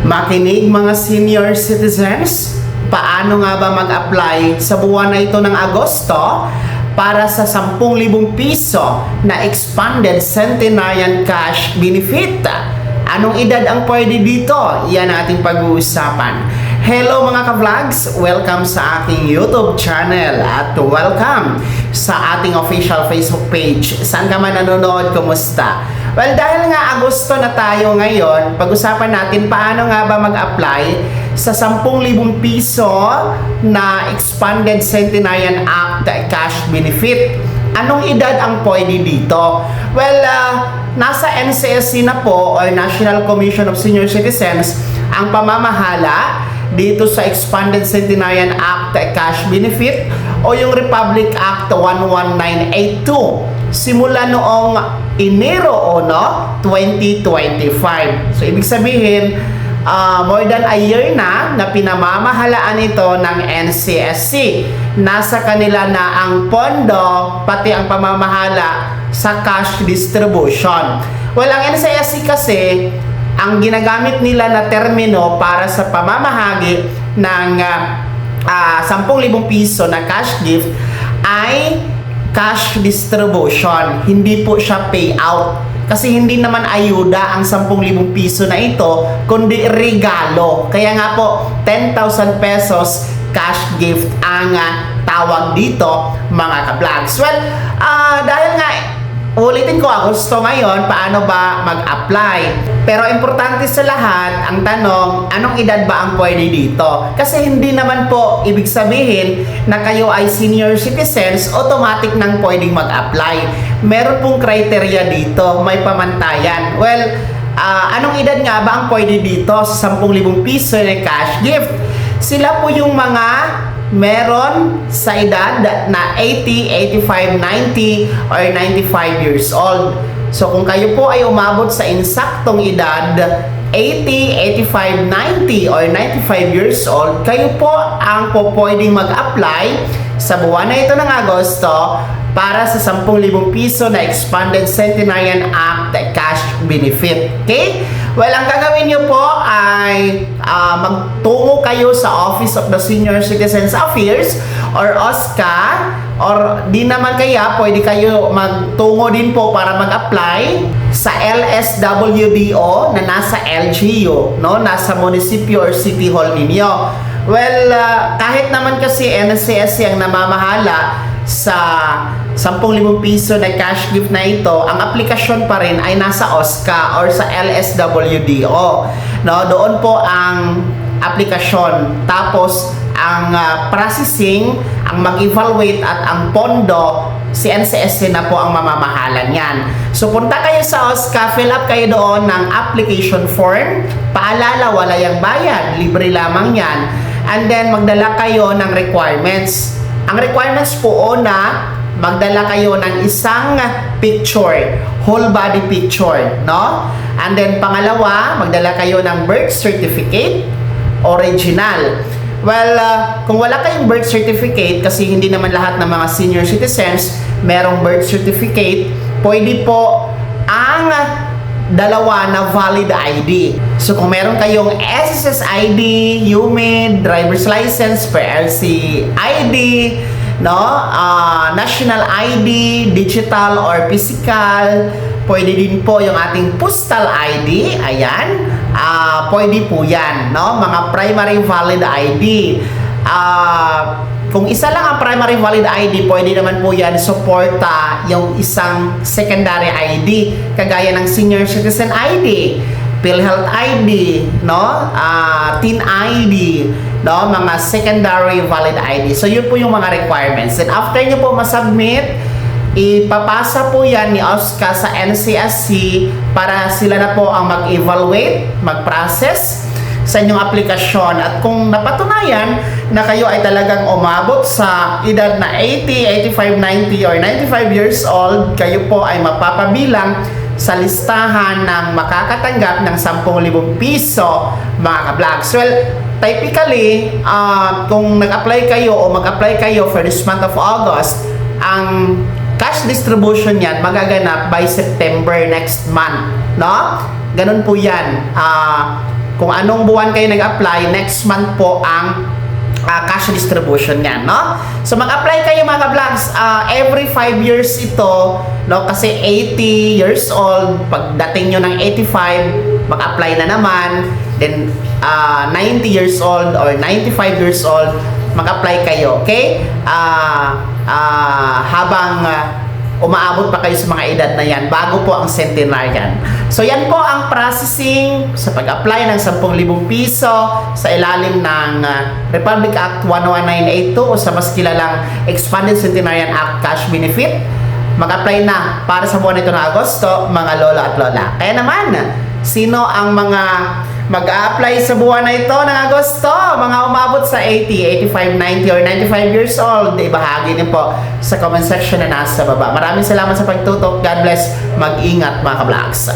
Makinig mga senior citizens, paano nga ba mag-apply sa buwan na ito ng Agosto para sa 10,000 piso na expanded centenarian cash benefit? Anong edad ang pwede dito? Yan ang ating pag-uusapan. Hello mga ka-vlogs! Welcome sa aking YouTube channel at welcome sa ating official Facebook page. Saan ka man nanonood, kumusta? Well, dahil nga Agosto na tayo ngayon, pag-usapan natin paano nga ba mag-apply sa 10,000 piso na Expanded Centenarian Act Cash Benefit. Anong edad ang pwede dito? Well, nasa NCSC na po, or National Commission of Senior Citizens, ang pamamahala dito sa Expanded Centenarian Act Cash Benefit o yung Republic Act 11982 simula noong Enero 2025. So ibig sabihin, more than a year na pinamamahalaan ito ng NCSC. Nasa kanila na ang pondo, pati ang pamamahala sa cash distribution. Well, ang NCSC kasi, ang ginagamit nila na termino para sa pamamahagi ng 10,000 piso na cash gift ay cash distribution. Hindi po siya payout. Kasi hindi naman ayuda ang 10,000 piso na ito, kundi regalo. Kaya nga po, 10,000 pesos cash gift ang tawag dito, mga ka-vlogs. Well, dahil nga, ulitin ko, Agosto ngayon, paano ba mag-apply? Pero importante sa lahat, ang tanong, anong edad ba ang pwede dito? Kasi hindi naman po ibig sabihin na kayo ay senior citizens, automatic nang pwedeng mag-apply. Meron pong criteria dito, may pamantayan. Well, anong edad nga ba ang pwede dito sa 10,000 piso na cash gift? Sila po yung mga meron sa edad na 80, 85, 90, or 95 years old. So kung kayo po ay umabot sa insaktong edad 80, 85, 90, or 95 years old, kayo po ang pwedeng mag-apply sa buwan na ito ng Agosto para sa 10,000 piso na Expanded Centenarian Act Cash Benefit. Okay? Well, ang gagawin nyo po ay magtungo kayo sa Office of the Senior Citizens Affairs or OSCA, or di naman kaya pwede kayo magtungo din po para mag-apply sa LSWDO na nasa LGU, no? Nasa munisipyo or city hall ninyo. Well, kahit naman kasi NCSC ang namamahala sa 10,000 piso na cash gift na ito, ang aplikasyon pa rin ay nasa OSCA or sa LSWDO. No, doon po ang aplikasyon. Tapos ang processing, ang mag-evaluate at ang pondo, si NCSC na po ang mamamahalan yan. So punta kayo sa OSCA, fill up kayo doon ng application form. Paalala, wala yang bayad, libre lamang yan. And then magdala kayo ng requirements. Ang requirements po na magdala kayo ng isang picture, whole body picture, no? And then pangalawa, magdala kayo ng birth certificate, original. Well, kung wala kayong birth certificate, kasi hindi naman lahat ng mga senior citizens merong birth certificate, pwede po ang dalawa na valid ID. So kung meron kayong SSS ID, UMID, driver's license, PLC ID, no, national ID, digital or physical, pwede din po yung ating postal ID, ayan, pwede po yan, no, mga primary valid ID. Kung isa lang ang primary valid ID, pwede naman po yan suporta yung isang secondary ID, kagaya ng senior citizen ID, PhilHealth ID, no, Teen ID, no, mga secondary valid ID. So yun po yung mga requirements. And after nyo po masubmit, ipapasa po yan ni OSCA sa NCSC para sila na po ang mag-evaluate, mag-process sa inyong aplikasyon. At kung napatunayan na kayo ay talagang umabot sa edad na 80, 85, 90, or 95 years old, kayo po ay mapapabilang sa listahan ng makakatanggap ng 10,000 piso, mga ka-vlogs. Well, typically, kung nag-apply kayo o mag-apply kayo for this month of August, ang cash distribution yan magaganap by September next month, no? Ganun po yan. kung anong buwan kayo nag-apply, next month po ang cash distribution niyan, no? So mag-apply kayo mga ka-vlogs, every 5 years ito, no? Kasi 80 years old, pagdating nyo ng 85, mag-apply na naman. Then 90 years old or 95 years old, mag-apply kayo, okay? Habang umaabot pa kayo sa mga edad na yan, bago po ang centenarian. So yan po ang processing sa pag-apply ng 10,000 piso sa ilalim ng Republic Act 11982 o sa mas kilalang Expanded Centenarian Act Cash Benefit. Mag-apply na para sa buwan nito na Agosto, mga lolo at lola. Kaya naman, sino ang mga mag-a-apply sa buwan na ito ng Agosto? Mga umabot sa 80, 85, 90 or 95 years old. Ibahagi niyo po sa comment section na nasa baba. Maraming salamat sa pagtutok. God bless. Mag-ingat mga ka-vlogs.